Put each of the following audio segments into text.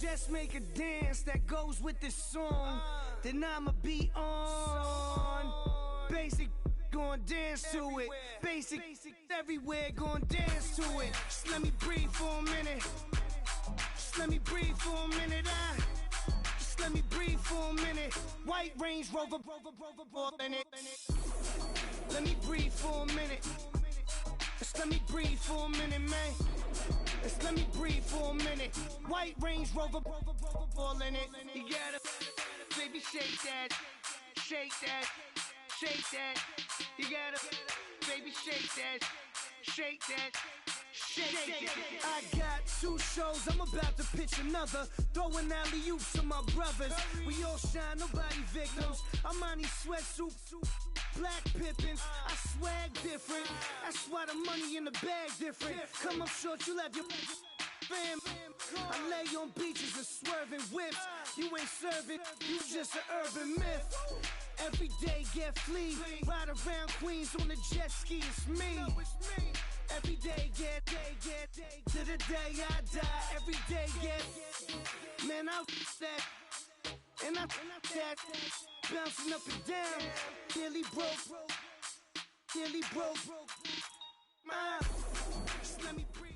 Just make a dance that goes with this song. Then I'ma be on. Basic, gon' dance to it. Basic, everywhere, gon' dance to it. Just let me breathe for a minute. Just let me breathe for a minute. Just let me breathe for a minute. White Range Rover, in it. Let me breathe for a minute. Just let me breathe for a minute, man. Just let me breathe for a minute. White Range Rover, ball in it. You gotta, baby, shake that, shake that, shake that. You gotta, baby, shake that, shake that. Shake it. I got 2 shows, I'm about to pitch another. Throwing alley-oops to my brothers. We all shine, nobody victims. I'm on these sweatsuits, black Pippins. I swag different. That's why the money in the bag different. Come up short, you left your fam. I lay on beaches and swerving whips. You ain't serving, you just an urban myth. Every day get flea. Ride around Queens on the jet ski, it's me. Every day get to the day I die. Every day get, man, I that, and I that, bouncing up and down, nearly broke, nearly broke. Just let me breathe.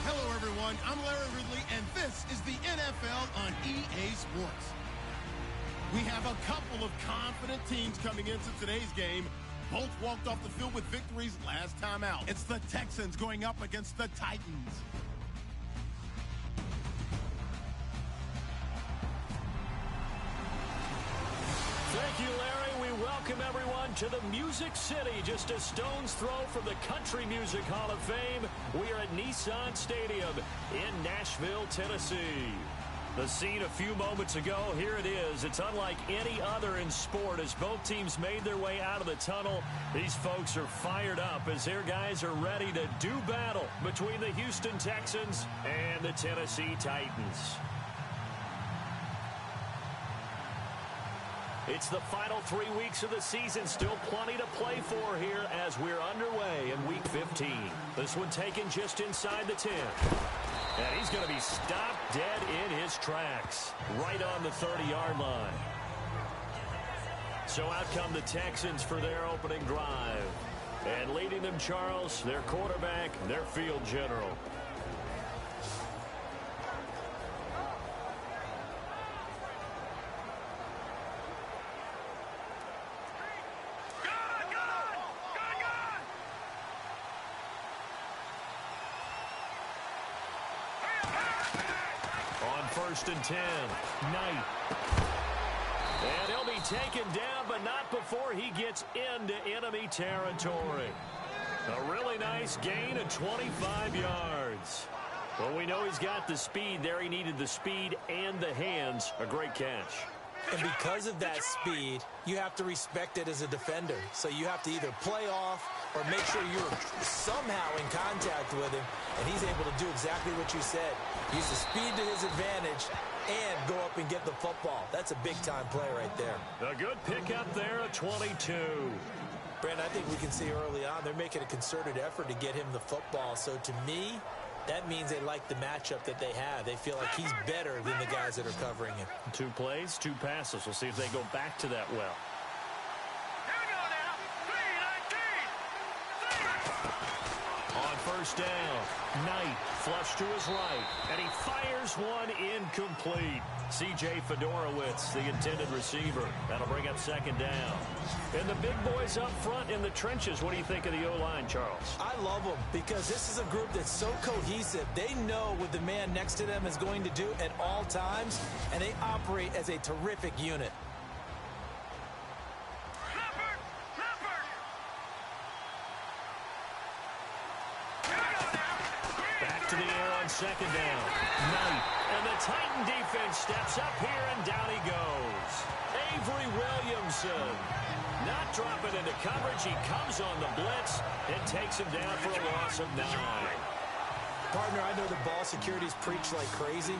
Hello, everyone. I'm Larry Ridley, and this is the NFL on EA Sports. We have a couple of confident teams coming into today's game. Both walked off the field with victories last time out. It's the Texans going up against the Titans. Thank you, Larry. We welcome everyone to the Music City, just a stone's throw from the Country Music Hall of Fame. We are at Nissan Stadium in Nashville, Tennessee. The scene a few moments ago, here it is. It's unlike any other in sport as both teams made their way out of the tunnel. These folks are fired up as their guys are ready to do battle between the Houston Texans and the Tennessee Titans. It's the final 3 weeks of the season. Still plenty to play for here as we're underway in Week 15. This one taken just inside the 10. And he's going to be stopped dead in his tracks, right on the 30-yard line. So out come the Texans for their opening drive. And leading them, Charles, their quarterback, their field general. First and 10. Knight. And he'll be taken down, but not before he gets into enemy territory. A really nice gain of 25 yards. Well, we know he's got the speed there. He needed the speed and the hands. A great catch. And because of that speed, you have to respect it as a defender. So you have to either play off or make sure you're somehow in contact with him. And he's able to do exactly what you said. Use the speed to his advantage and go up and get the football. That's a big-time play right there. A good pickup there at 22. Brandon, I think we can see early on they're making a concerted effort to get him the football. So to me, that means they like the matchup that they have. They feel like he's better than the guys that are covering him. 2 plays, 2 passes. We'll see if they go back to that well. On first down, Knight flush to his right, and he fires one incomplete. C.J. Fedorowicz, the intended receiver. That'll bring up second down. And the big boys up front in the trenches. What do you think of the O-line, Charles? I love them because this is a group that's so cohesive. They know what the man next to them is going to do at all times, and they operate as a terrific unit. To the air on second down. Knight. And the Titan defense steps up here, and down he goes. Avery Williamson. Not dropping into coverage. He comes on the blitz and takes him down for a loss of 9. Partner, I know the ball security's preached like crazy,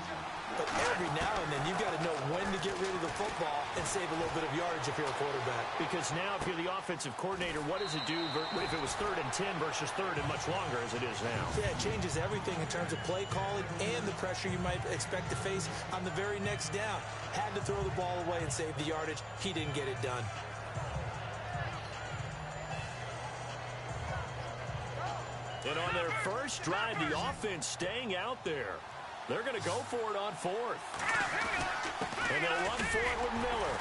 but every now and then you've got to know when to get rid of the football and save a little bit of yardage if you're a quarterback. Because now if you're the offensive coordinator, what does it do if it was 3rd and 10 versus 3rd and much longer as it is now? Yeah, it changes everything in terms of play calling and the pressure you might expect to face on the very next down. Had to throw the ball away and save the yardage. He didn't get it done. And on their first drive, the offense staying out there. They're going to go for it on 4th. And they'll run for it with Miller.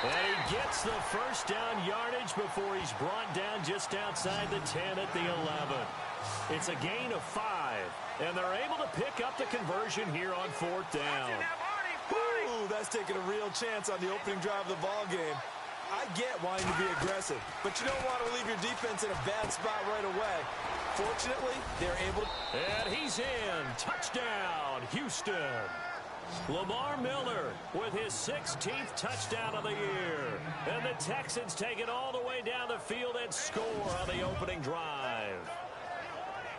And he gets the first down yardage before he's brought down just outside the 10 at the 11. It's a gain of 5. And they're able to pick up the conversion here on 4th down. Ooh, that's taking a real chance on the opening drive of the ball game. I get wanting to be aggressive, but you don't want to leave your defense in a bad spot right away. Fortunately, they're able to... And he's in. Touchdown, Houston. Lamar Miller with his 16th touchdown of the year. And the Texans take it all the way down the field and score on the opening drive.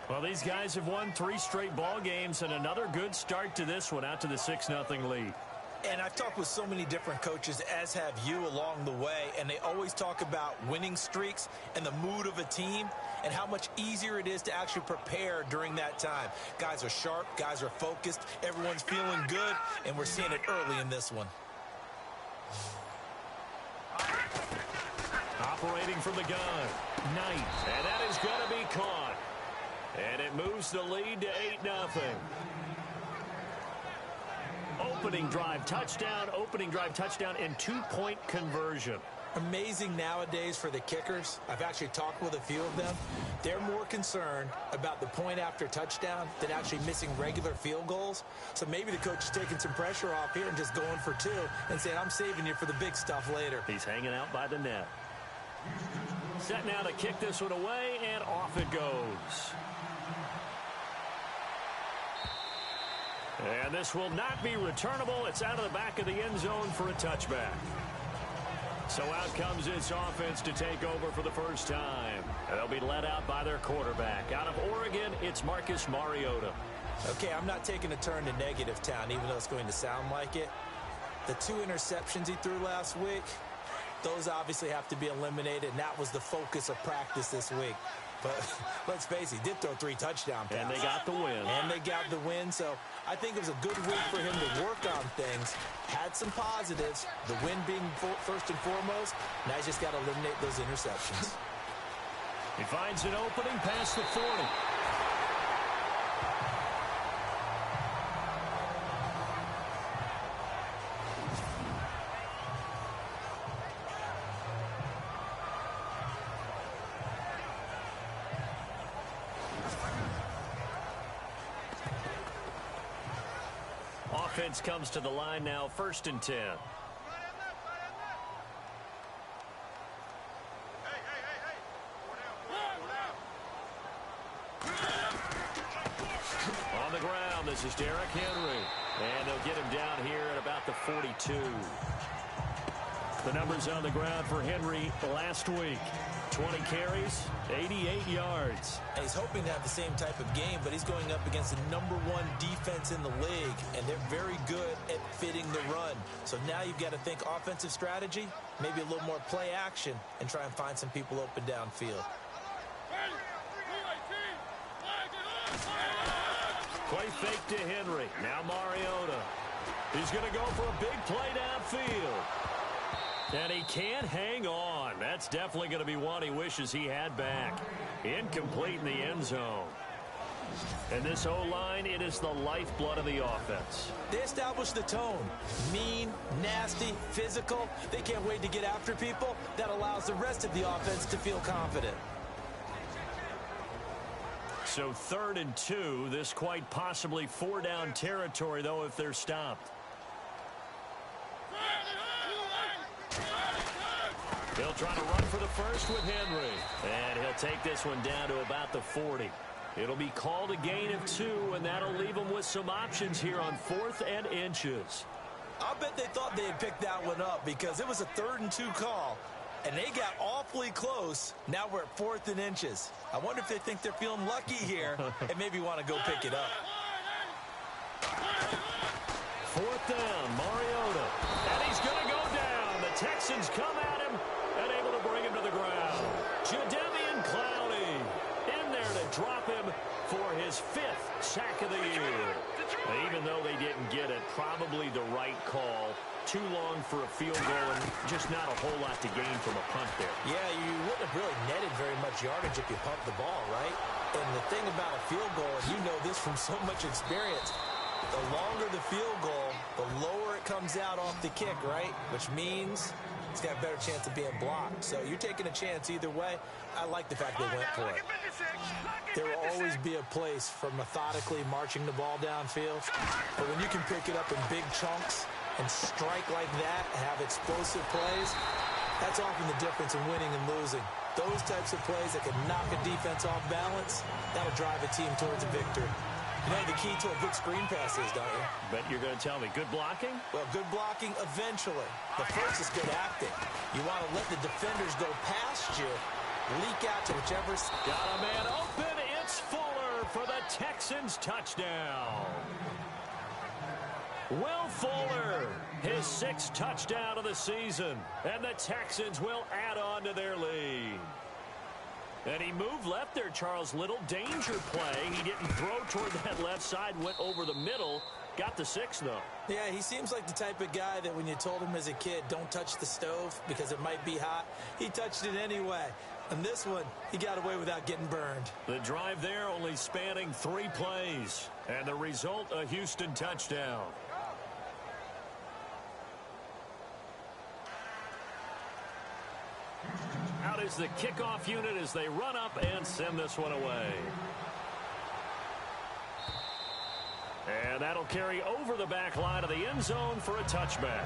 Well, these guys have won 3 straight ball games and another good start to this one out to the 6-0 lead. And I've talked with so many different coaches, as have you, along the way, and they always talk about winning streaks and the mood of a team and how much easier it is to actually prepare during that time. Guys are sharp, guys are focused, everyone's feeling good, and we're seeing it early in this one. Operating from the gun, Knight, and that is going to be caught. And it moves the lead to 8-0. Opening drive touchdown, and 2-point conversion. Amazing nowadays for the kickers. I've actually talked with a few of them. They're more concerned about the point after touchdown than actually missing regular field goals. So maybe the coach is taking some pressure off here and just going for 2 and saying, I'm saving you for the big stuff later. He's hanging out by the net. Set now to kick this one away, and off it goes. And this will not be returnable. It's out of the back of the end zone for a touchback. So out comes its offense to take over for the first time. They'll be led out by their quarterback. Out of Oregon, it's Marcus Mariota. Okay, I'm not taking a turn to negative town, even though it's going to sound like it. The 2 interceptions he threw last week, those obviously have to be eliminated, and that was the focus of practice this week. But let's face it, he did throw 3 touchdown passes. And they got the win. So I think it was a good week for him to work on things. Had some positives, the win being first and foremost. Now he's just got to eliminate those interceptions. He finds an opening past the 40. Offense comes to the line now, 1st and 10. On the ground, this is Derrick Henry. And they'll get him down here at about the 42. The numbers on the ground for Henry last week. 20 carries, 88 yards. And he's hoping to have the same type of game, but he's going up against the #1 defense in the league, and they're very good at fitting the run. So now you've got to think offensive strategy, maybe a little more play action, and try and find some people open downfield. Play fake to Henry. Now Mariota. He's going to go for a big play downfield. And he can't hang on. That's definitely going to be one he wishes he had back. Incomplete in the end zone. And this O-line, it is the lifeblood of the offense. They establish the tone. Mean, nasty, physical. They can't wait to get after people. That allows the rest of the offense to feel confident. So 3rd and 2. This quite possibly 4-down territory, though, if they're stopped. He'll try to run for the first with Henry. And he'll take this one down to about the 40. It'll be called a gain of 2, and that'll leave him with some options here on 4th and inches. I'll bet they thought they had picked that one up because it was a 3rd and 2 call. And they got awfully close. Now we're at 4th and inches. I wonder if they think they're feeling lucky here and maybe want to go pick it up. 4th down, Mariota. And he's going to go down. The Texans come at him and able to bring him to the ground. Jadeveon Clowney in there to drop him for his 5th sack of the year. Even though they didn't get it, probably the right call. Too long for a field goal and just not a whole lot to gain from a punt there. Yeah, you wouldn't have really netted very much yardage if you pumped the ball, right? And the thing about a field goal, and you know this from so much experience, the longer the field goal, the lower it comes out off the kick, right? Which means it's got a better chance of being blocked. So you're taking a chance either way. I like the fact they went for it. There will always be a place for methodically marching the ball downfield. But when you can pick it up in big chunks and strike like that, have explosive plays, that's often the difference in winning and losing. Those types of plays that can knock a defense off balance, that'll drive a team towards a victory. You know the key to a good screen pass is, don't you? Bet you're going to tell me. Good blocking? Well, good blocking eventually. The first is good acting. You want to let the defenders go past you, leak out to whichever... Got a man open. It's Fuller for the Texans touchdown. Will Fuller, his 6th touchdown of the season, and the Texans will add on to their lead. And he moved left there, Charles. Little danger play. He didn't throw toward that left side, went over the middle. Got the 6, though. Yeah, he seems like the type of guy that when you told him as a kid, don't touch the stove because it might be hot, he touched it anyway. And this one, he got away without getting burned. The drive there only spanning 3 plays. And the result, a Houston touchdown. Out is the kickoff unit as they run up and send this one away. And that'll carry over the back line of the end zone for a touchback.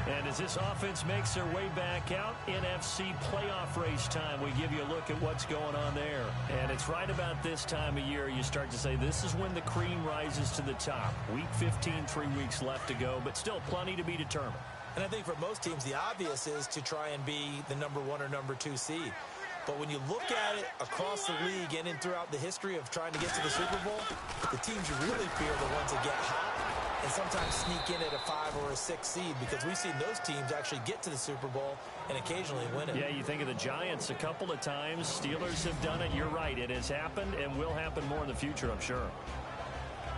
And as this offense makes their way back out, NFC playoff race time, we give you a look at what's going on there. And it's right about this time of year you start to say this is when the cream rises to the top. Week 15, 3 weeks left to go, but still plenty to be determined. And I think for most teams, the obvious is to try and be the number 1 or number 2 seed. But when you look at it across the league and in throughout the history of trying to get to the Super Bowl, the teams you really fear are the ones that get hot and sometimes sneak in at a 5 or a 6 seed, because we've seen those teams actually get to the Super Bowl and occasionally win it. Yeah, you think of the Giants a couple of times. Steelers have done it. You're right. It has happened and will happen more in the future, I'm sure.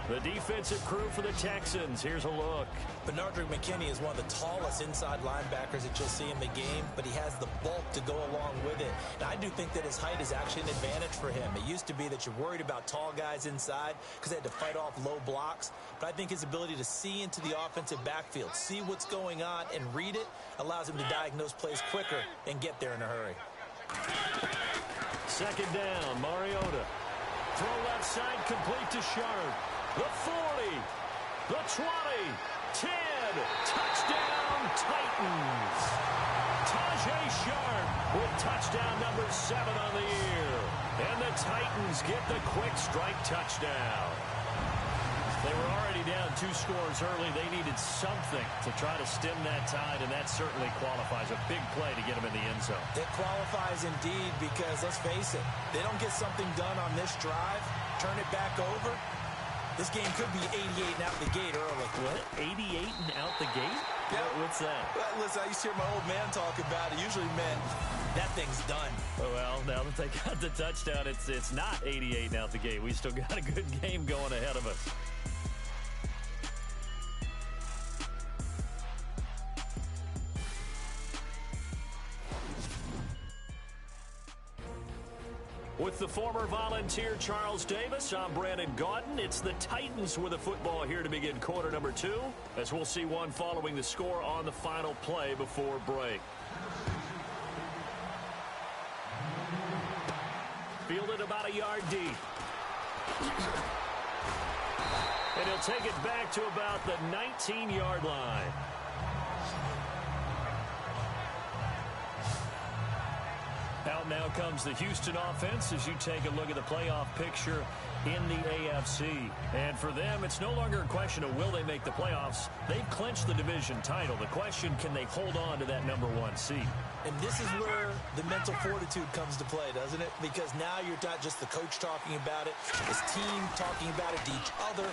The defensive crew for the Texans. Here's a look. Benardrick McKinney is one of the tallest inside linebackers that you'll see in the game, but he has the bulk to go along with it. And I do think that his height is actually an advantage for him. It used to be that you're worried about tall guys inside because they had to fight off low blocks. But I think his ability to see into the offensive backfield, see what's going on, and read it allows him to diagnose plays quicker and get there in a hurry. 2nd down, Mariota. Throw left side, complete to Sharp. The 40, the 20, 10, touchdown Titans. Tajay Sharp with touchdown number 7 on the year. And the Titans get the quick strike touchdown. They were already down 2 scores early. They needed something to try to stem that tide, and that certainly qualifies. A big play to get them in the end zone. It qualifies indeed because, let's face it, they don't get something done on this drive, turn it back over, this game could be 88 and out the gate early. What? 88 and out the gate? Yeah. What's that? Well, listen, I used to hear my old man talk about it. Usually meant that thing's done. Well, now that they got the touchdown, it's not 88 and out the gate. We still got a good game going ahead of us. With the former Volunteer Charles Davis, I'm Brandon Gaudin. It's the Titans with the football here to begin quarter number 2, as we'll see one following the score on the final play before break. Fielded about a yard deep. And he'll take it back to about the 19-yard line. Now on. Now comes the Houston offense as you take a look at the playoff picture in the AFC. And for them, it's no longer a question of will they make the playoffs. They've clinched the division title. The question, can they hold on to that #1 seed? And this is where the mental fortitude comes to play, doesn't it? Because now you're not just the coach talking about it, this team talking about it to each other,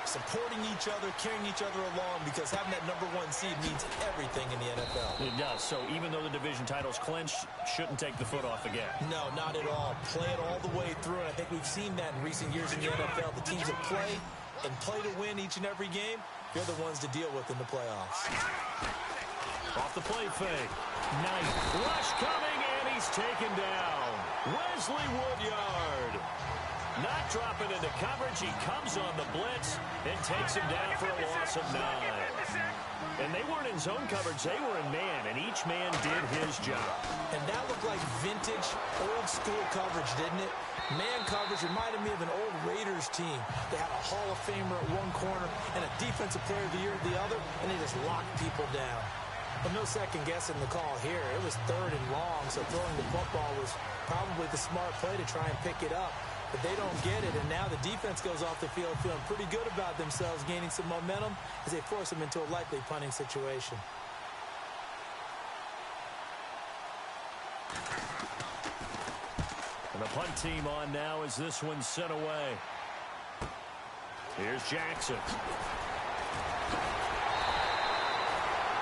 supporting each other, carrying each other along, because having that #1 seed means everything in the NFL. It does. So even though the division title's clinched, shouldn't take the foot off the gas. No, not at all. Play it all the way through, and I think we've seen that in recent years in the NFL. The teams that play and play to win each and every game, they're the ones to deal with in the playoffs. Off the play fake. Knight. Rush coming, and he's taken down. Wesley Woodyard. Not dropping into coverage. He comes on the blitz and takes him down for a loss of 9. And they weren't in zone coverage. They were in man, and each man did his job. And that looked like vintage, old-school coverage, didn't it? Man coverage reminded me of an old Raiders team. They had a Hall of Famer at one corner and a Defensive Player of the Year at the other, and they just locked people down. But no second guessing the call here. It was 3rd and long, so throwing the football was probably the smart play to try and pick it up. But they don't get it, and now the defense goes off the field feeling pretty good about themselves, gaining some momentum as they force them into a likely punting situation. And the punt team on now as this one's sent away. Here's Jackson.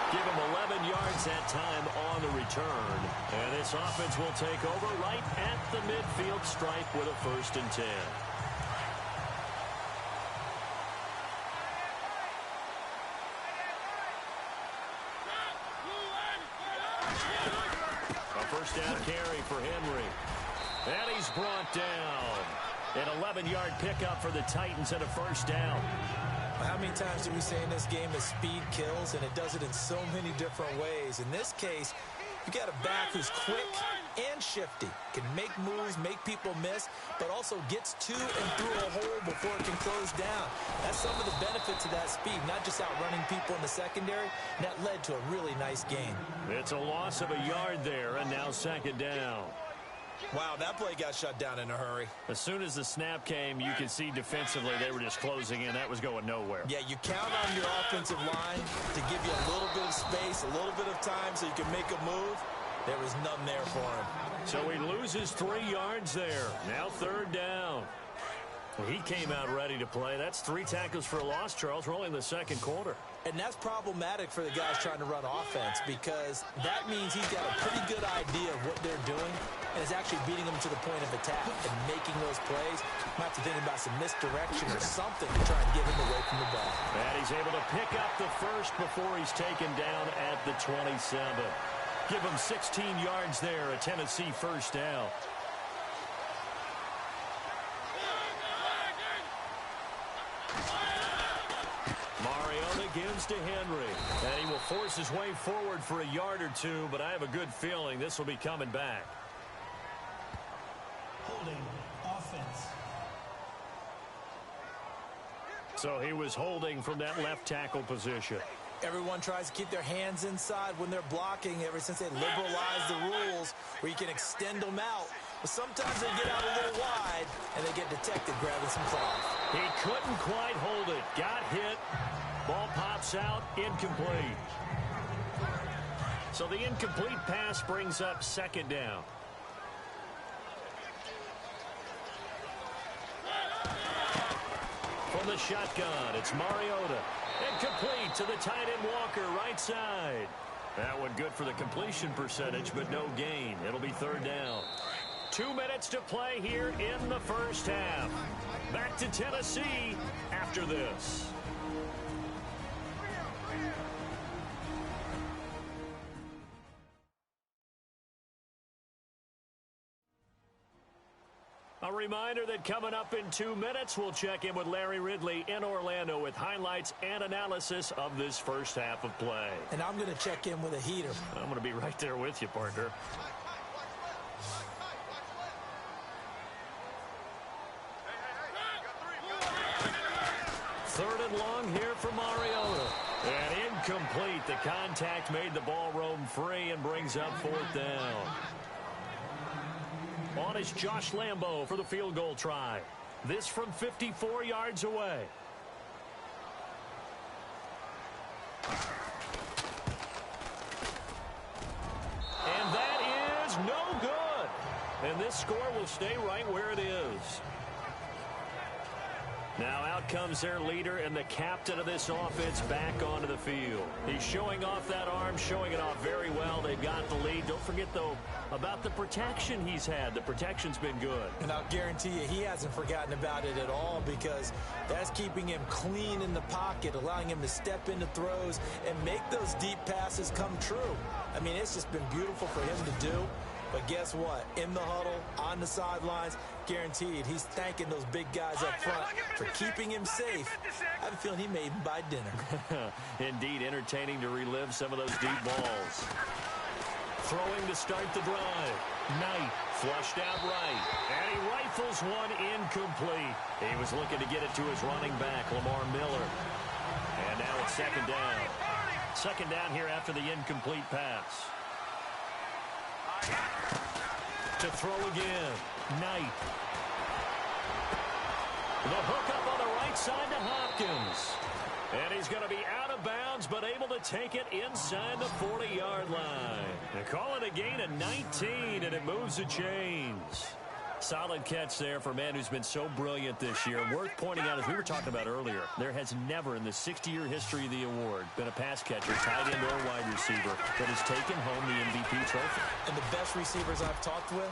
Give him 11 yards that time on the return. And this offense will take over right at the midfield stripe with a 1st and 10. A 1st down carry for Henry. And he's brought down. An 11-yard pickup for the Titans and a 1st down. How many times do we say in this game that speed kills, and it does it in so many different ways? In this case, you got a back who's quick and shifty, can make moves, make people miss, but also gets to and through a hole before it can close down. That's some of the benefits of that speed, not just outrunning people in the secondary. And that led to a really nice game. It's a loss of a yard there, and now 2nd down. Wow, that play got shut down in a hurry. As soon as the snap came, you could see defensively they were just closing in. That was going nowhere. Yeah, you count on your offensive line to give you a little bit of space, a little bit of time so you can make a move. There was none there for him. So he loses 3 yards there. Now 3rd down. Well, he came out ready to play. That's 3 tackles for a loss, Charles. We're only in the 2nd quarter. And that's problematic for the guys trying to run offense, because that means he's got a pretty good idea of what they're doing and is actually beating them to the point of attack and making those plays. Might have to think about some misdirection or something to try and get him away from the ball. And he's able to pick up the 1st before he's taken down at the 27. Give him 16 yards there, a Tennessee 1st down. Mariota gives to Henry, and he will force his way forward for a yard or 2, but I have a good feeling this will be coming back. Holding offense. So he was holding from that left tackle position. Everyone tries to keep their hands inside when they're blocking ever since they liberalized the rules where you can extend them out. But sometimes they get out a little wide and they get detected grabbing some cloth. He couldn't quite hold it. Got hit. Ball pops out. Incomplete. So the incomplete pass brings up 2nd down. From the shotgun, it's Mariota. And complete to the tight end Walker, right side. That one good for the completion percentage, but no gain. It'll be 3rd down. 2 minutes to play here in the 1st half. Back to Tennessee after this. A reminder that coming up in 2 minutes, we'll check in with Larry Ridley in Orlando with highlights and analysis of this 1st half of play. And I'm going to check in with a heater. I'm going to be right there with you, partner. Third and long here for Mariota. And incomplete. The contact made the ball roam free and brings up 4th down. On is Josh Lambo for the field goal try. This from 54 yards away. And that is no good. And this score will stay right where it is. Now out comes their leader and the captain of this offense back onto the field. He's showing off that arm, showing it off very well. They've got the lead. Don't forget, though, about the protection he's had. The protection's been good. And I'll guarantee you he hasn't forgotten about it at all, because that's keeping him clean in the pocket, allowing him to step into throws and make those deep passes come true. I mean, it's just been beautiful for him to do. But guess what? In the huddle, on the sidelines, guaranteed he's thanking those big guys up front for keeping him safe. I have a feeling he may even buy dinner. Indeed, entertaining to relive some of those deep balls. Throwing to start the drive. Knight flushed out right. And he rifles one incomplete. He was looking to get it to his running back, Lamar Miller. And now it's second down. Second down here after the incomplete pass. To throw again. Knight. The hook up on the right side to Hopkins. And he's going to be out of bounds, but able to take it inside the 40-yard line. They call it a gain of 19, and it moves the chains. Solid catch there for a man who's been so brilliant this year. Worth pointing out, as we were talking about earlier, there has never in the 60-year history of the award been a pass catcher, tight end, or wide receiver that has taken home the MVP trophy. And the best receivers I've talked with,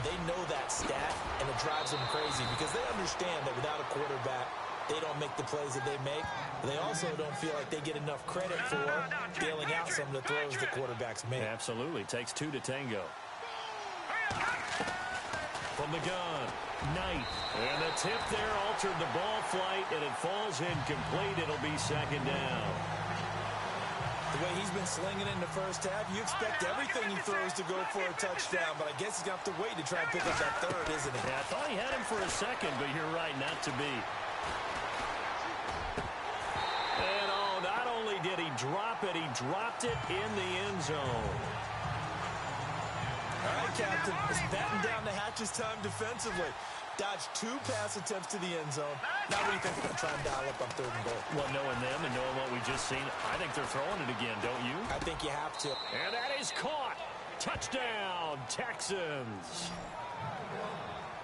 they know that stat, and it drives them crazy because they understand that without a quarterback, they don't make the plays that they make. They also don't feel like they get enough credit for bailing out some of the throws the quarterbacks make. Absolutely. Takes two to tango. From the gun, Knight. And the tip there altered the ball flight, and it falls incomplete. It'll be second down. The way he's been slinging in the first half, you expect everything he throws to go for a touchdown, but I guess he's going to have to wait to try and pick up that third, isn't he? Yeah, I thought he had him for a second, but you're right, not to be. And oh, not only did he drop it, he dropped it in the end zone. All right, Captain, it's batten down the hatches time defensively. Dodged 2 pass attempts to the end zone. Now what do you think they're going to try and dial up on third and goal? Well, knowing them and knowing what we just seen, I think they're throwing it again, don't you? I think you have to. And that is caught. Touchdown, Texans.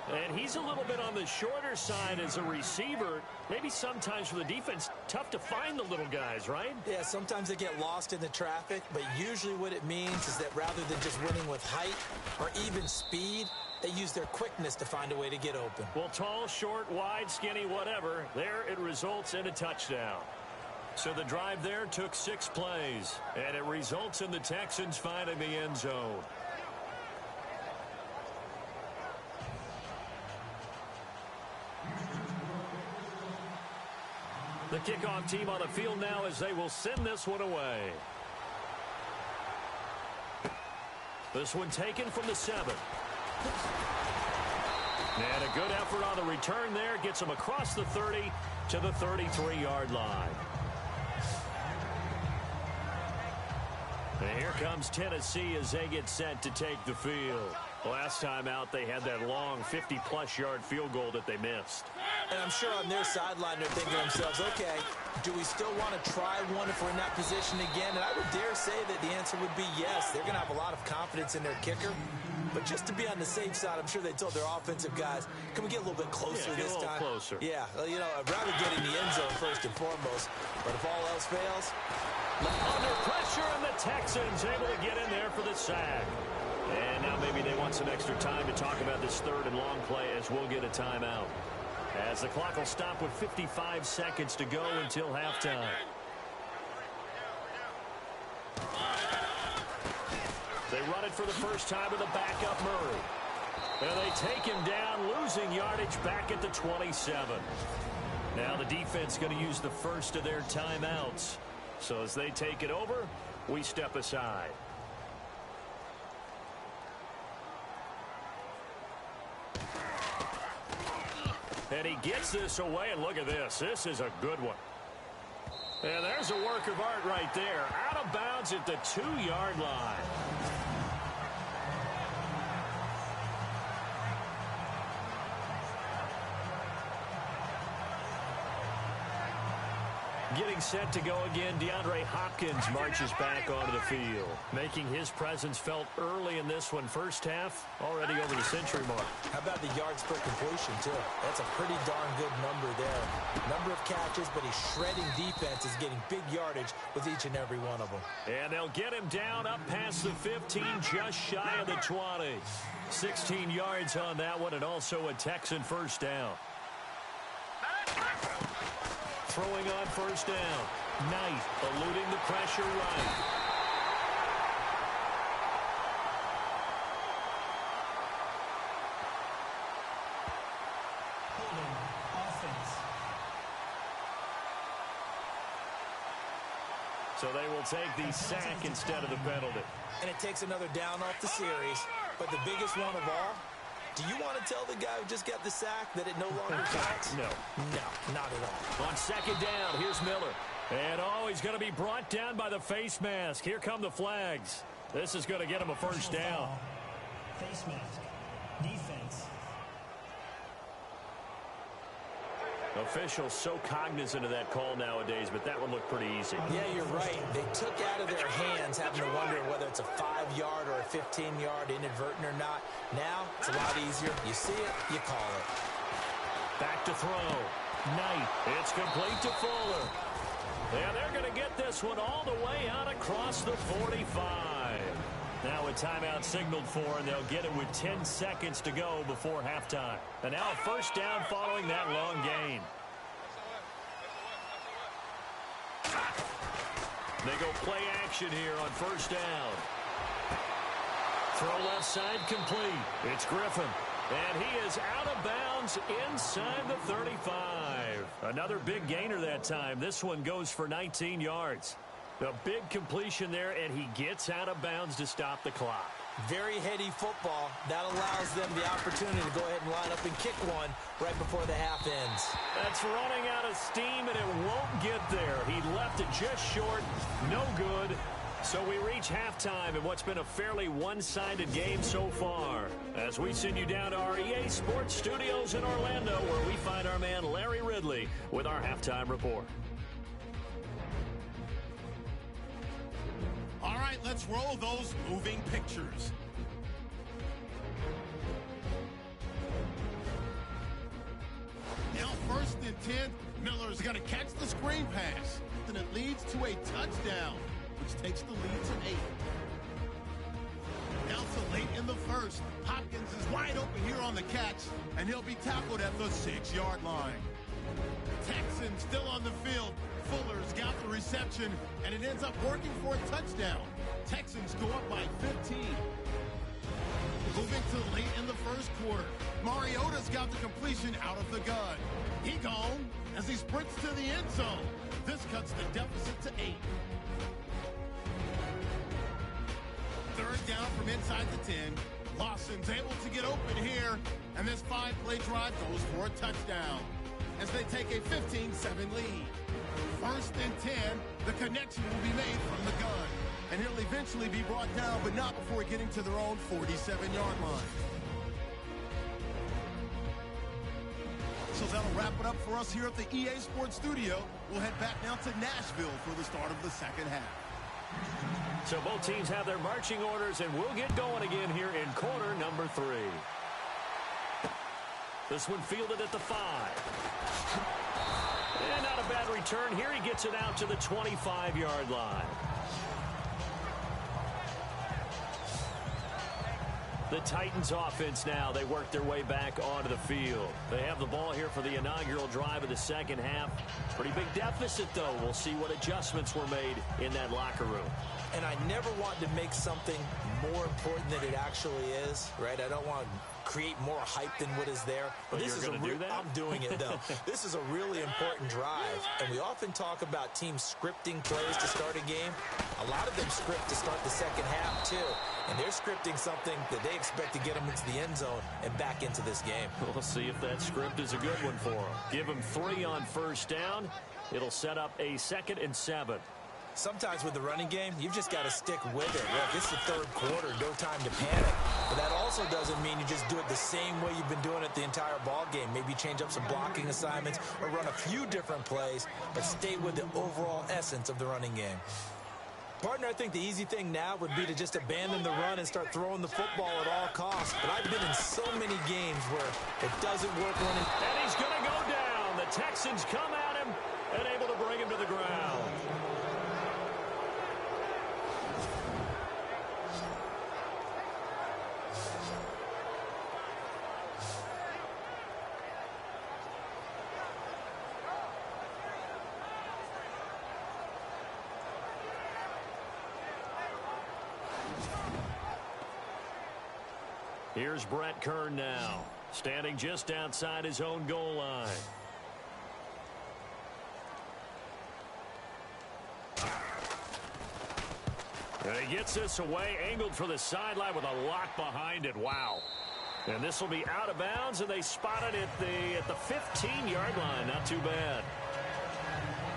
And he's a little bit on the shorter side as a receiver. Maybe sometimes for the defense, tough to find the little guys, right? Yeah, sometimes they get lost in the traffic, but usually what it means is that rather than just winning with height or even speed, they use their quickness to find a way to get open. Well, tall, short, wide, skinny, whatever, there it results in a touchdown. So the drive there took 6 plays, and it results in the Texans finding the end zone. The kickoff team on the field now as they will send this one away. This one taken from the 7. And a good effort on the return there. Gets them across the 30 to the 33-yard line. And here comes Tennessee as they get set to take the field. Last time out, they had that long 50-plus yard field goal that they missed. And I'm sure on their sideline they're thinking to themselves, okay, do we still want to try one if we're in that position again? And I would dare say that the answer would be yes. They're going to have a lot of confidence in their kicker. But just to be on the safe side, I'm sure they told their offensive guys, can we get a little bit closer this time? Closer. Yeah, you know, I'd rather get in the end zone first and foremost. But if all else fails, under pressure, and the Texans able to get in there for the sack. And now maybe they want some extra time to talk about this third and long play as we'll get a timeout. As the clock will stop with 55 seconds to go until halftime. They run it for the first time with a backup Murray. And they take him down, losing yardage back at the 27. Now the defense going to use the first of their timeouts. So as they take it over, we step aside. And he gets this away, and look at this. This is a good one. And there's a work of art right there. Out of bounds at the 2-yard line. Getting set to go again, DeAndre Hopkins marches back onto the field, making his presence felt early in this one. First half, already over the century mark. How about the yards per completion, too? That's a pretty darn good number there. Number of catches, but he's shredding defense, is getting big yardage with each and every one of them. And they'll get him down up past the 15, just shy of the 20. 16 yards on that one, and also a Texan first down. Throwing on first down. Knight eluding the pressure right. Holding offense. So they will take the sack instead of the penalty. And it takes another down off the series. But the biggest one of all, do you want to tell the guy who just got the sack that it no longer counts? No. No, not at all. On second down, here's Miller. And he's going to be brought down by the face mask. Here come the flags. This is going to get him a first down. Face mask. Defense. Officials so cognizant of that call nowadays, but that one looked pretty easy. Yeah, you're right. They took out of their hands having to wonder whether it's a 5-yard or a 15-yard inadvertent or not. Now, it's a lot easier. You see it, you call it. Back to throw. Knight. It's complete to Fuller. And they're going to get this one all the way out across the 45. Now a timeout signaled for, and they'll get it with 10 seconds to go before halftime. And now a first down following that long gain. They go play action here on first down. Throw left side complete. It's Griffin. And he is out of bounds inside the 35. Another big gainer that time. This one goes for 19 yards. A big completion there, and he gets out of bounds to stop the clock. Very heady football. That allows them the opportunity to go ahead and line up and kick one right before the half ends. That's running out of steam, and it won't get there. He left it just short. No good. So we reach halftime in what's been a fairly one-sided game so far, as we send you down to our EA Sports Studios in Orlando, where we find our man Larry Ridley with our halftime report. All right, let's roll those moving pictures. Now first and 10, Miller's going to catch the screen pass, and it leads to a touchdown, which takes the lead to 8. Now to late in the first, Hopkins is wide open here on the catch, and he'll be tackled at the 6-yard line. Texans still on the field. Fuller's got the reception, and it ends up working for a touchdown. Texans go up by 15. Moving to late in the first quarter, Mariota's got the completion out of the gun. He gone as he sprints to the end zone. This cuts the deficit to 8. Third down from inside the 10. Lawson's able to get open here, and this 5-play drive goes for a touchdown as they take a 15-7 lead. First and 10, the connection will be made from the gun, and he'll eventually be brought down, but not before getting to their own 47-yard line. So that'll wrap it up for us here at the EA Sports Studio. We'll head back now to Nashville for the start of the second half. So both teams have their marching orders, and we'll get going again here in quarter number 3. This one fielded at the 5. And not a bad return here. He gets it out to the 25-yard line. The Titans offense now, they work their way back onto the field. They have the ball here for the inaugural drive of the second half. Pretty big deficit, though. We'll see what adjustments were made in that locker room. And I never want to make something more important than it actually is, right? I don't want to create more hype than what is there. But this is I'm doing it, though. This is a really important drive. And we often talk about teams scripting plays to start a game. A lot of them script to start the second half, too. And they're scripting something that they expect to get them into the end zone and back into this game. We'll see if that script is a good one for them. Give them 3 on first down. It'll set up a 2nd and 7. Sometimes with the running game, you've just got to stick with it. Look, it's the third quarter, no time to panic. But that also doesn't mean you just do it the same way you've been doing it the entire ball game. Maybe change up some blocking assignments or run a few different plays, but stay with the overall essence of the running game. Partner, I think the easy thing now would be to just abandon the run and start throwing the football at all costs. But I've been in so many games where it doesn't work running. And he's going to go down. The Texans come at him and able to bring him to the ground. Here's Brett Kern now, standing just outside his own goal line. And he gets this away, angled for the sideline with a lock behind it. Wow. And this will be out of bounds, and they spot it at the 15-yard line. Not too bad.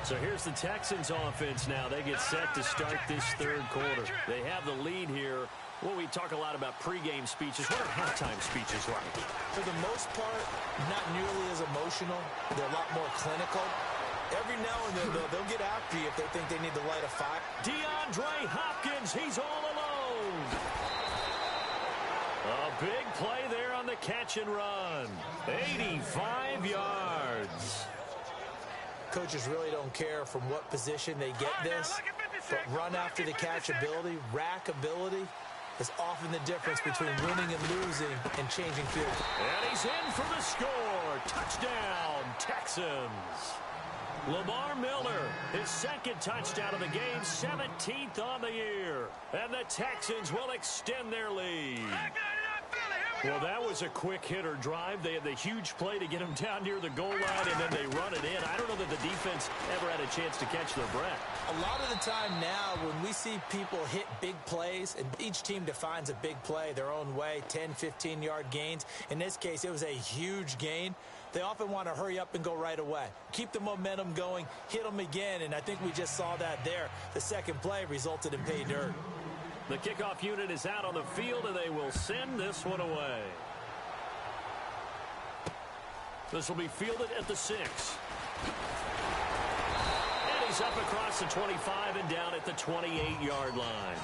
So here's the Texans offense now. They get set to start this third quarter. They have the lead here. Well, we talk a lot about pregame speeches. What are halftime speeches like? For the most part, not nearly as emotional. They're a lot more clinical. Every now and then, they'll get after you if they think they need to light a fire. DeAndre Hopkins, he's all alone. A big play there on the catch and run. 85 yards. Coaches really don't care from what position they get this, but run after the catch ability, rack ability, is often the difference between winning and losing and changing field. And he's in for the score. Touchdown, Texans. Lamar Miller, his second touchdown of the game, 17th on the year. And the Texans will extend their lead. Well, that was a quick hitter drive. They had the huge play to get him down near the goal line, and then they run it in. I don't know that the defense ever had a chance to catch their breath. A lot of the time now, when we see people hit big plays, and each team defines a big play their own way, 10, 15-yard gains. In this case, it was a huge gain. They often want to hurry up and go right away. Keep the momentum going, hit them again, and I think we just saw that there. The second play resulted in pay dirt. The kickoff unit is out on the field, and they will send this one away. This will be fielded at the 6. And he's up across the 25 and down at the 28-yard line.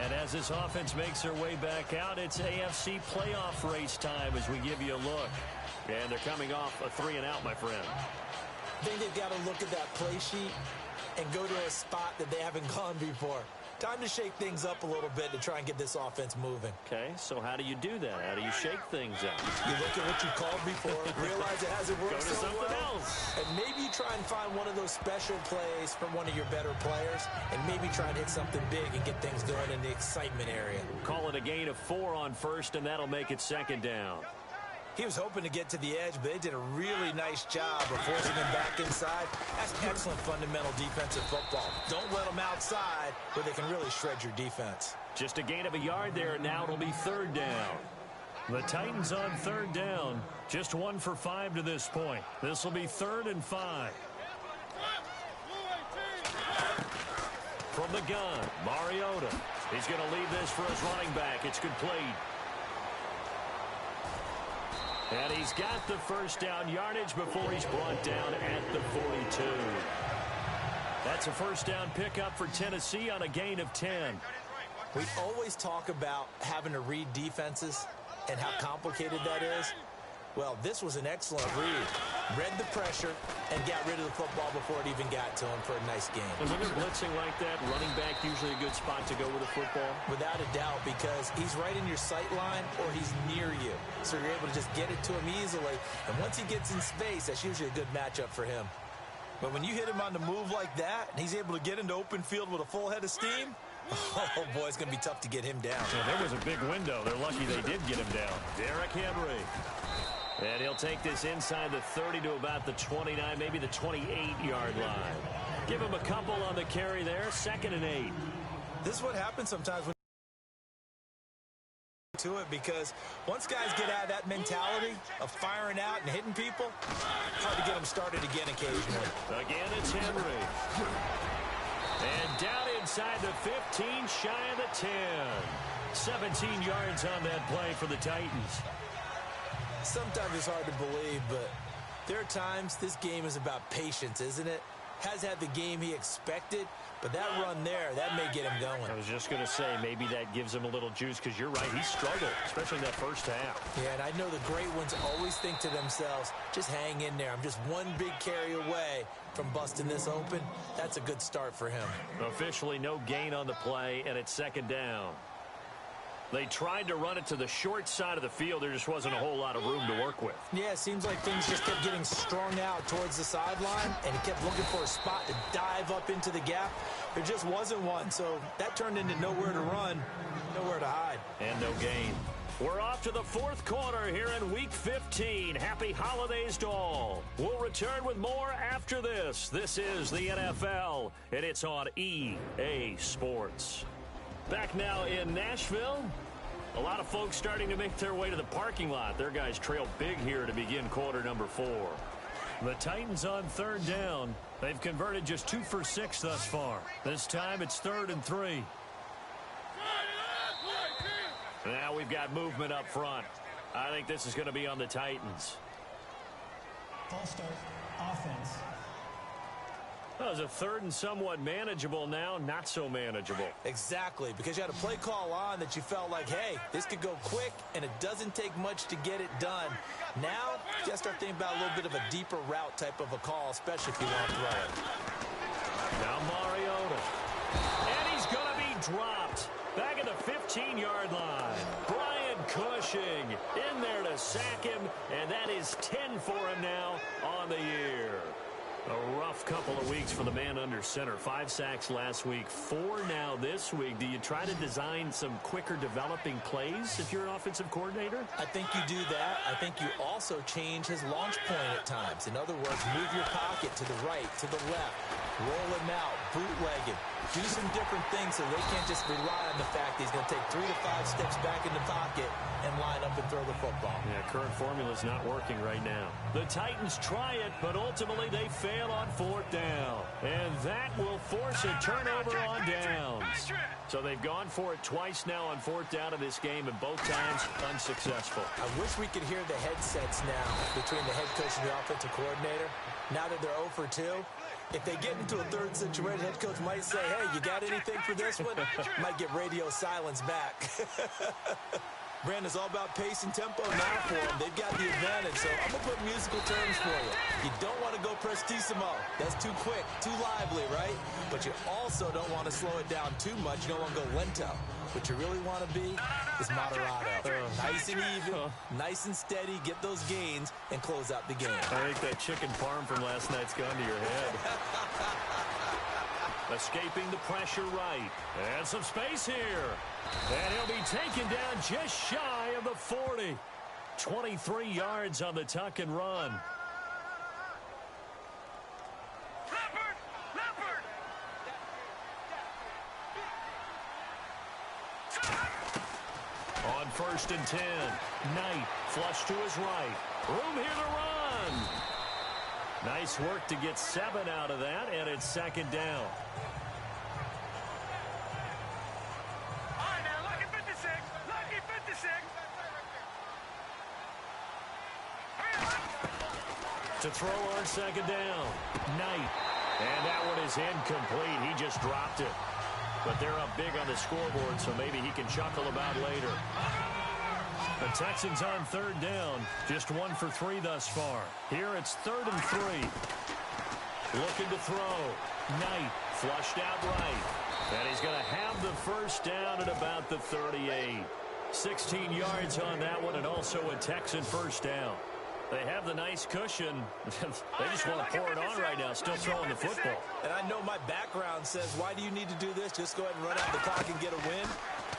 And as this offense makes their way back out, it's AFC playoff race time as we give you a look. And they're coming off a 3-and-out, my friend. I think they've got to look at that play sheet and go to a spot that they haven't gone before. Time to shake things up a little bit to try and get this offense moving. Okay, so how do you do that? How do you shake things up? You look at what you called before, realize it hasn't worked so well, else. and maybe you try and find one of those special plays from one of your better players, and maybe try and hit something big and get things going in the excitement area. Call it a gain of 4 on first, and that'll make it second down. He was hoping to get to the edge, but they did a really nice job of forcing him back inside. That's excellent fundamental defensive football. Don't let them outside where they can really shred your defense. Just a gain of a yard there, and now it'll be third down. The Titans on third down. Just 1 for 5 to this point. This will be 3rd and 5. From the gun, Mariota. He's going to leave this for his running back. It's complete. And he's got the first down yardage before he's brought down at the 42. That's a first down pickup for Tennessee on a gain of 10. We always talk about having to read defenses and how complicated that is. Well, this was an excellent read. Read the pressure and got rid of the football before it even got to him for a nice game. And when you're blitzing like that, running back usually a good spot to go with a football? Without a doubt, because he's right in your sight line or he's near you. So you're able to just get it to him easily. And once he gets in space, that's usually a good matchup for him. But when you hit him on the move like that, and he's able to get into open field with a full head of steam, oh, boy, it's going to be tough to get him down. Yeah, there was a big window. They're lucky they did get him down. Derrick Henry. And he'll take this inside the 30 to about the 29, maybe the 28-yard line. Give him a couple on the carry there. 2nd and 8. This is what happens sometimes when to it, because once guys get out of that mentality of firing out and hitting people, it's hard to get them started again occasionally. Again, it's Henry. And down inside the 15, shy of the 10. 17 yards on that play for the Titans. Sometimes it's hard to believe, but there are times this game is about patience, isn't it? Has had the game he expected, but that run there, that may get him going. I was just going to say, maybe that gives him a little juice, because you're right, he struggled, especially in that first half. Yeah, and I know the great ones always think to themselves, just hang in there. I'm just one big carry away from busting this open. That's a good start for him. Officially no gain on the play, and it's second down. They tried to run it to the short side of the field. There just wasn't a whole lot of room to work with. Yeah, it seems like things just kept getting strung out towards the sideline, and he kept looking for a spot to dive up into the gap. There just wasn't one, so that turned into nowhere to run, nowhere to hide. And no gain. We're off to the fourth quarter here in Week 15. Happy holidays to all. We'll return with more after this. This is the NFL, and it's on EA Sports. Back now in Nashville. A lot of folks starting to make their way to the parking lot. Their guys trail big here to begin quarter number 4. The Titans on third down. They've converted just 2 for 6 thus far. This time it's 3rd and 3. Now we've got movement up front. I think this is going to be on the Titans. False start, offense. That was a 3rd and somewhat manageable now, not so manageable. Exactly, because you had a play call on that you felt like, hey, this could go quick, and it doesn't take much to get it done. Now, you got to start thinking about a little bit of a deeper route type of a call, especially if you want to throw it. Now Mariota. And he's going to be dropped. Back at the 15-yard line. Brian Cushing in there to sack him, and that is 10 for him now on the year. A rough couple of weeks for the man under center. 5 sacks last week, 4 now this week. Do you try to design some quicker developing plays if you're an offensive coordinator? I think you do that. I think you also change his launch point at times. In other words, move your pocket to the right, to the left, roll him out, bootleg him. Do some different things so they can't just rely on the fact that he's going to take 3 to 5 steps back in the pocket and line up and throw the football. Yeah, current formula's not working right now. The Titans try it, but ultimately they fail on 4th down. And that will force a turnover on downs. So they've gone for it twice now on 4th down in this game, and both times unsuccessful. I wish we could hear the headsets now between the head coach and the offensive coordinator. Now that they're 0 for 2. If they get into a third situation, head coach might say, hey, you got anything for this one? Might get radio silence back. Brandon's all about pace and tempo now for them. They've got the advantage, so I'm going to put musical terms for you. You don't want to go prestissimo. That's too quick, too lively, right? But you also don't want to slow it down too much. You don't want to go lento. What you really want to be is moderato. Nice and even, nice and steady, get those gains, and close out the game. I think that chicken parm from last night's gone to your head. Escaping the pressure right. And some space here. And he'll be taken down just shy of the 40. 23 yards on the tuck and run. On 1st and 10. Knight flush to his right. Room here to run. Nice work to get 7 out of that, and it's 2nd down. To throw on 2nd down. Knight. And that one is incomplete. He just dropped it. But they're up big on the scoreboard, so maybe he can chuckle about later. The Texans on 3rd down. Just 1 for 3 thus far. Here it's 3rd and 3. Looking to throw. Knight flushed out right. And he's going to have the 1st down at about the 38. 16 yards on that one, and also a Texan 1st down. They have the nice cushion. They just want to pour it on right now, still throwing the football. And I know my background says, why do you need to do this? Just go ahead and run out the clock and get a win.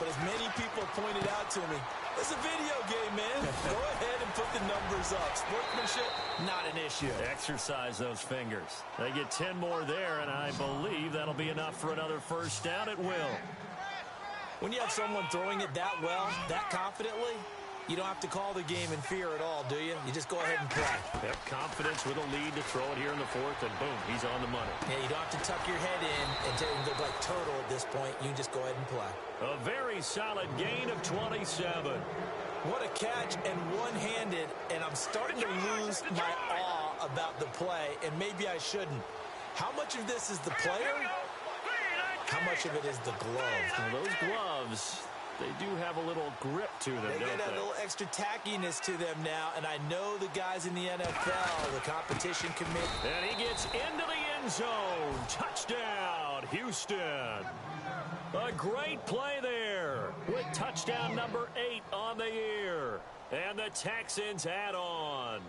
But as many people pointed out to me, it's a video game, man. Go ahead and put the numbers up. Sportsmanship, not an issue. Exercise those fingers. They get 10 more there, and I believe that'll be enough for another 1st down at will. When you have someone throwing it that well, that confidently, You don't have to call the game in fear at all, do you? You just go ahead and play. Yep, confidence with a lead to throw it here in the fourth, and boom, he's on the money. Yeah, you don't have to tuck your head in and look like turtle at this point. You can just go ahead and play. A very solid gain of 27. What a catch, and one-handed, and I'm starting to lose my awe about the play, and maybe I shouldn't. How much of this is the player? How much of it is the glove? Now, those gloves, they do have a little grip to them, They don't get a they? little extra tackiness to them now, and I know the guys in the NFL, the competition committee. And he gets into the end zone. Touchdown, Houston. A great play there with touchdown number 8 on the year. And the Texans add on.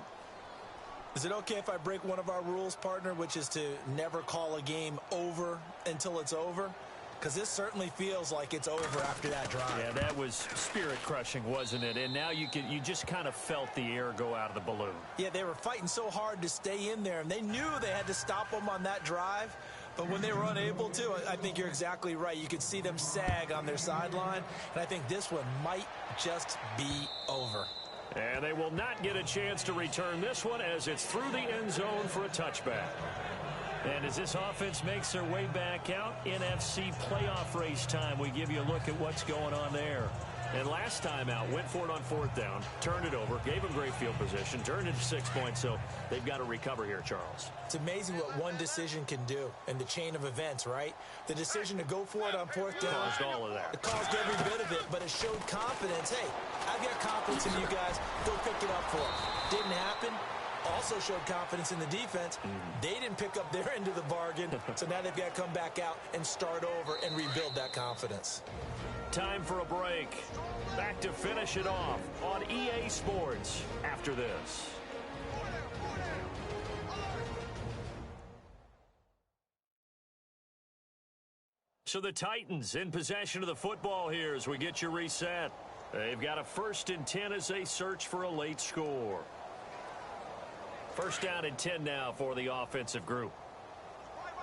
Is it okay if I break one of our rules, partner, which is to never call a game over until it's over? Because this certainly feels like it's over after that drive. Yeah, that was spirit-crushing, wasn't it? And now you just kind of felt the air go out of the balloon. Yeah, they were fighting so hard to stay in there, and they knew they had to stop them on that drive. But when they were unable to, I think you're exactly right. You could see them sag on their sideline, and I think this one might just be over. And they will not get a chance to return this one as it's through the end zone for a touchback. And as this offense makes their way back out, NFC playoff race time, we give you a look at what's going on there. And last time out, went for it on fourth down, turned it over, gave them great field position, turned it to 6 points, so they've got to recover here, Charles. It's amazing what one decision can do in the chain of events, right? The decision to go for it on fourth down. Caused all of that. It caused every bit of it, but it showed confidence. Hey, I've got confidence in you guys. Go pick it up for them. Didn't happen. Also showed confidence in the defense. They didn't pick up their end of the bargain, so now they've got to come back out and start over and rebuild that confidence. Time for a break. Back to finish it off on EA Sports after this. So the Titans in possession of the football here as we get you reset. They've got a 1st and 10 as they search for a late score. 1st down and 10 now for the offensive group. Right.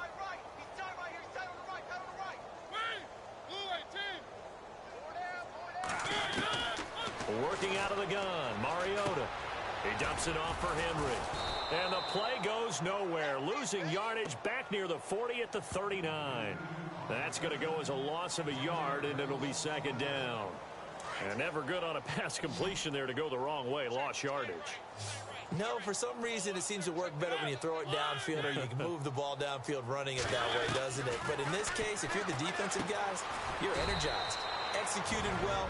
He's tied right here. He's tied on the right. Tied on the right. Working out of the gun, Mariota. He dumps it off for Henry. And the play goes nowhere. Losing yardage back near the 40 at the 39. That's going to go as a loss of a yard, and it'll be 2nd down. And never good on a pass completion there to go the wrong way. Lost yardage. No, for some reason it seems to work better when you throw it downfield or you can move the ball downfield running it that way, doesn't it? But in this case, if you're the defensive guys, you're energized, executed well,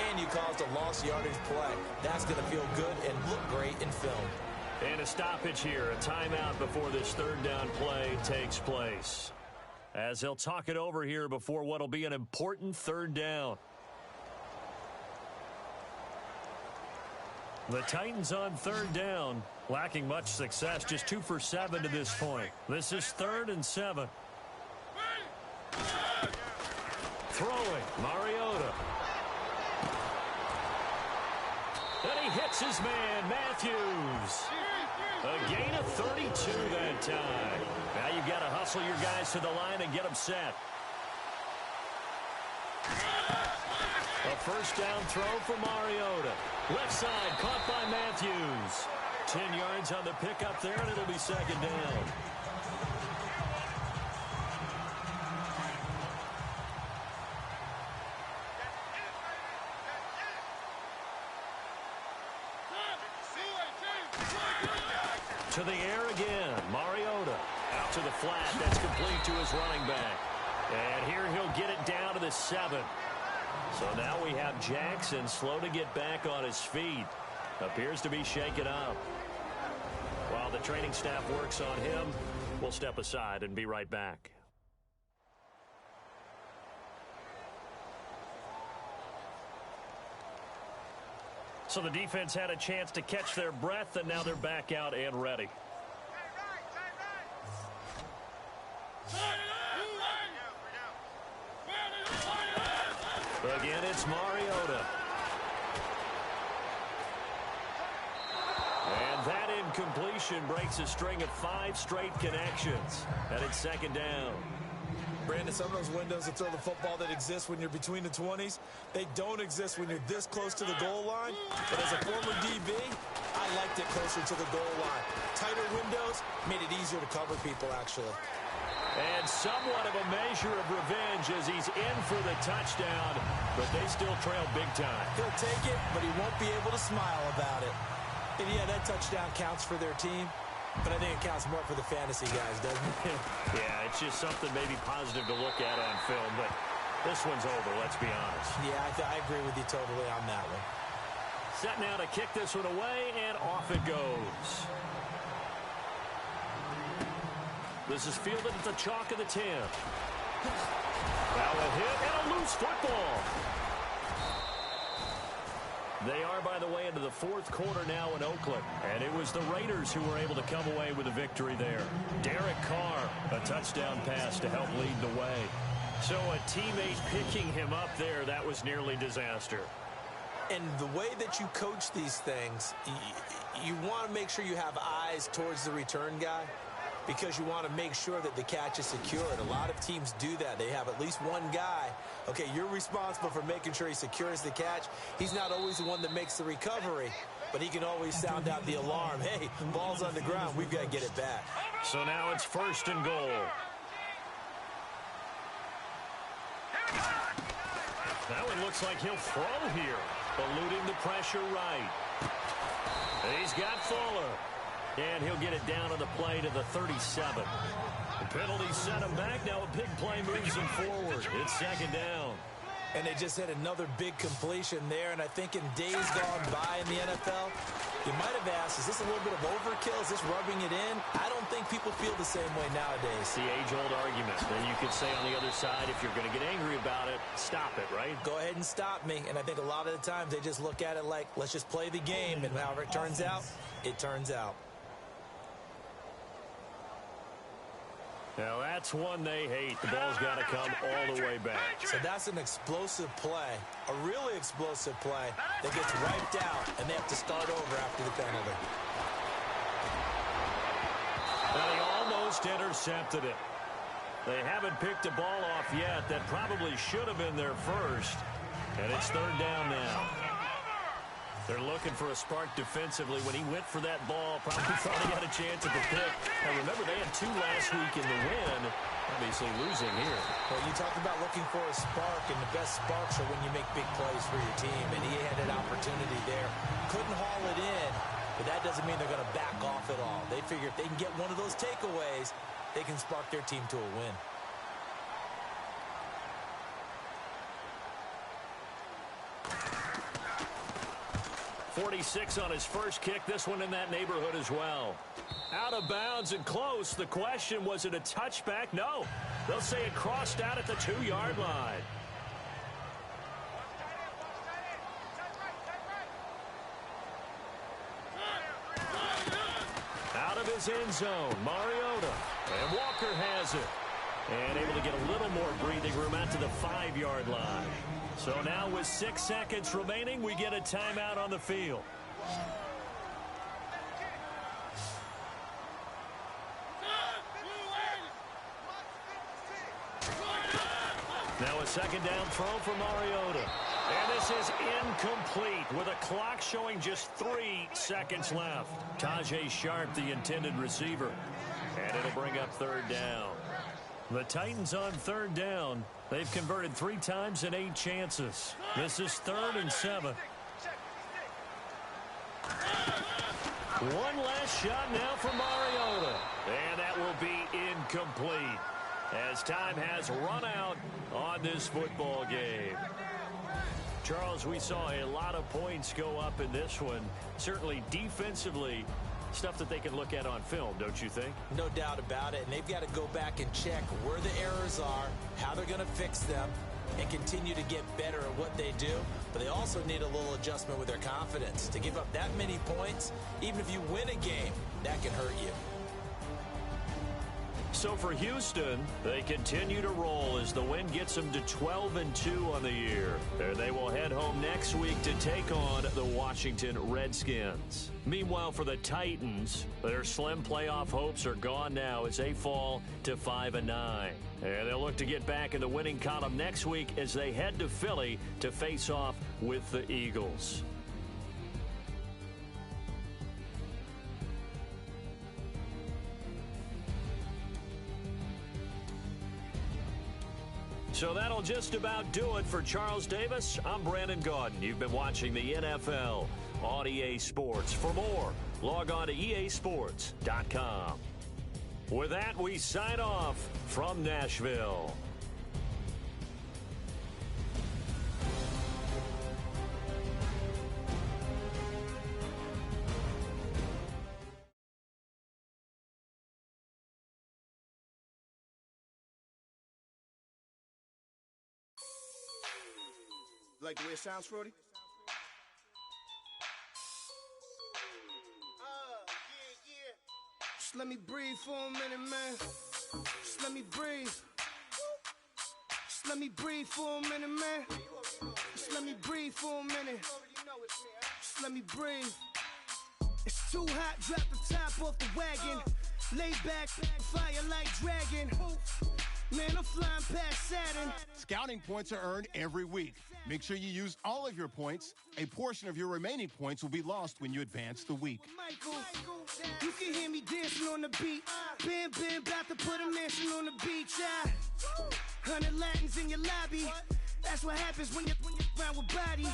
and you caused a lost yardage play. That's going to feel good and look great in film. And a stoppage here, a timeout before this 3rd down play takes place. As they'll talk it over here before what'll be an important 3rd down. The Titans on 3rd down, lacking much success, just 2 for 7 to this point. This is 3rd and 7. Throwing, Mariota. And he hits his man, Matthews. A gain of 32 that time. Now you've got to hustle your guys to the line and get them set. A 1st down throw for Mariota. Left side, caught by Matthews. 10 yards on the pickup there, and it'll be 2nd down. To the air again, Mariota. Out to the flat, that's complete to his running back. And here he'll get it down to the 7. So now we have Jackson slow to get back on his feet. Appears to be shaken up. While the training staff works on him, we'll step aside and be right back. So the defense had a chance to catch their breath, and now they're back out and ready. Again, it's Mariota. And that incompletion breaks a string of 5 straight connections. And it's 2nd down. Brandon, some of those windows to throw the football that exist when you're between the 20s, they don't exist when you're this close to the goal line. But as a former DB, I liked it closer to the goal line. Tighter windows made it easier to cover people, actually. And somewhat of a measure of revenge as he's in for the touchdown, but they still trail big time. He'll take it, but he won't be able to smile about it. And yeah, that touchdown counts for their team, but I think it counts more for the fantasy guys, doesn't it? Yeah, it's just something maybe positive to look at on film, but this one's over, let's be honest. Yeah, I agree with you totally on that one. Set now to kick this one away, and off it goes. This is fielded at the chalk of the 10. Now a hit and a loose football. They are, by the way, into the fourth quarter now in Oakland. And it was the Raiders who were able to come away with a victory there. Derek Carr, a touchdown pass to help lead the way. So a teammate picking him up there, that was nearly disaster. And the way that you coach these things, you want to make sure you have eyes towards the return guy, because you want to make sure that the catch is secured. A lot of teams do that. They have at least one guy. Okay, you're responsible for making sure he secures the catch. He's not always the one that makes the recovery, but he can always sound out the alarm. Hey, ball's on the ground. We've got to get it back. So now it's 1st and goal. Now it looks like he'll throw here, eluding the pressure right. He's got Fuller. And he'll get it down on the play to the 37. The penalty sent him back. Now a big play moves him forward. It's 2nd down. And they just had another big completion there. And I think in days gone by in the NFL, you might have asked, is this a little bit of overkill? Is this rubbing it in? I don't think people feel the same way nowadays. The age-old argument. Then you could say on the other side, if you're going to get angry about it, stop it, right? Go ahead and stop me. And I think a lot of the times they just look at it like, let's just play the game. And however it turns out, it turns out. Now that's one they hate. The ball's got to come all the way back. So that's an explosive play, a really explosive play that gets wiped out, and they have to start over after the penalty. Now he almost intercepted it. They haven't picked a ball off yet. That probably should have been their first. And it's 3rd down now. They're looking for a spark defensively. When he went for that ball, probably thought he had a chance at the pick. Now, remember, they had 2 last week in the win. Obviously losing here. Well, you talked about looking for a spark, and the best sparks are when you make big plays for your team, and he had an opportunity there. Couldn't haul it in, but that doesn't mean they're going to back off at all. They figure if they can get one of those takeaways, they can spark their team to a win. .46 on his first kick. This one in that neighborhood as well. Out of bounds and close. The question, was it a touchback? No. They'll say it crossed out at the 2-yard line. Out of his end zone, Mariota. And Walker has it. And able to get a little more breathing room out to the 5-yard line. So now with 6 seconds remaining, we get a timeout on the field. Now a 2nd down throw for Mariota. And this is incomplete with a clock showing just 3 seconds left. Tajay Sharp, the intended receiver. And it'll bring up 3rd down. The Titans on 3rd down. They've converted 3 times in 8 chances. This is 3rd and 7. One last shot now for Mariota. And that will be incomplete as time has run out on this football game. Charles, we saw a lot of points go up in this one. Certainly defensively, stuff that they can look at on film, don't you think? No doubt about it. And they've got to go back and check where the errors are, how they're going to fix them, and continue to get better at what they do. But they also need a little adjustment with their confidence. To give up that many points, even if you win a game, that can hurt you. So for Houston, they continue to roll as the win gets them to 12-2 on the year. And they will head home next week to take on the Washington Redskins. Meanwhile, for the Titans, their slim playoff hopes are gone now as they fall to 5-9. And they'll look to get back in the winning column next week as they head to Philly to face off with the Eagles. So that'll just about do it for Charles Davis. I'm Brandon Gaudin. You've been watching the NFL on EA Sports. For more, log on to easports.com. With that, we sign off from Nashville. Like the way it sounds, Frody? Just let me breathe for a minute, man. Just let me breathe. Just let me breathe for a minute, man. Just let me breathe for a minute. Just let me breathe. It's too hot, drop the top off the wagon. Lay back, fire like dragon. Man, I'm flying past Saturn. Scouting points are earned every week. Make sure you use all of your points. A portion of your remaining points will be lost when you advance the week. Michael, you can hear me dancing on the beat. Bam, bam, about to put a mansion on the beach. 100 Latins in your lobby. That's what happens when you're around with body.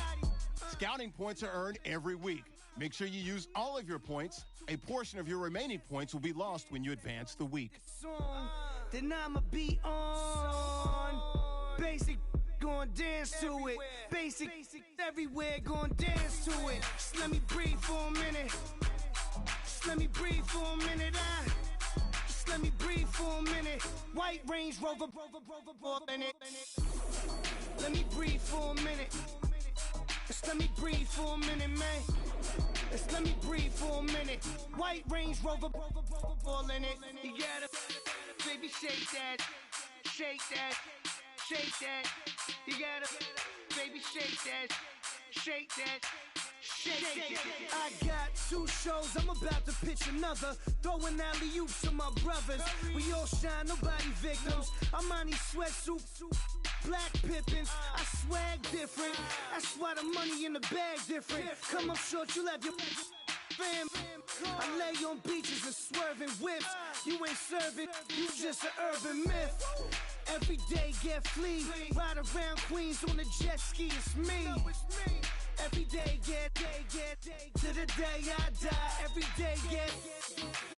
Scouting points are earned every week. Make sure you use all of your points. A portion of your remaining points will be lost when you advance the week. Then I'ma be on. Basic, gon' dance to it. Basic, everywhere, gon' dance to it. Just let me breathe for a minute. Just let me breathe for a minute. Just let me breathe for a minute. White Range Rover, in it. Let me breathe for a minute. Just let me breathe for a minute, man. Just let me breathe for a minute. White Range Rover, all in it. You gotta, baby, shake that, shake that, shake that. You gotta, baby, shake that, shake that. Shake. I got 2 shows, I'm about to pitch another. Throwing alley-oops to my brothers. We all shine, nobody victims. I'm on these sweatsuits, black Pippins. I swag different. That's why the money in the bag different. Come up short, you'll have your fam. I lay on beaches and swerving whips. You ain't serving, you just an urban myth. Every day get flea. Ride around Queens on a jet ski, it's me. Every day get to the day I die. Every day get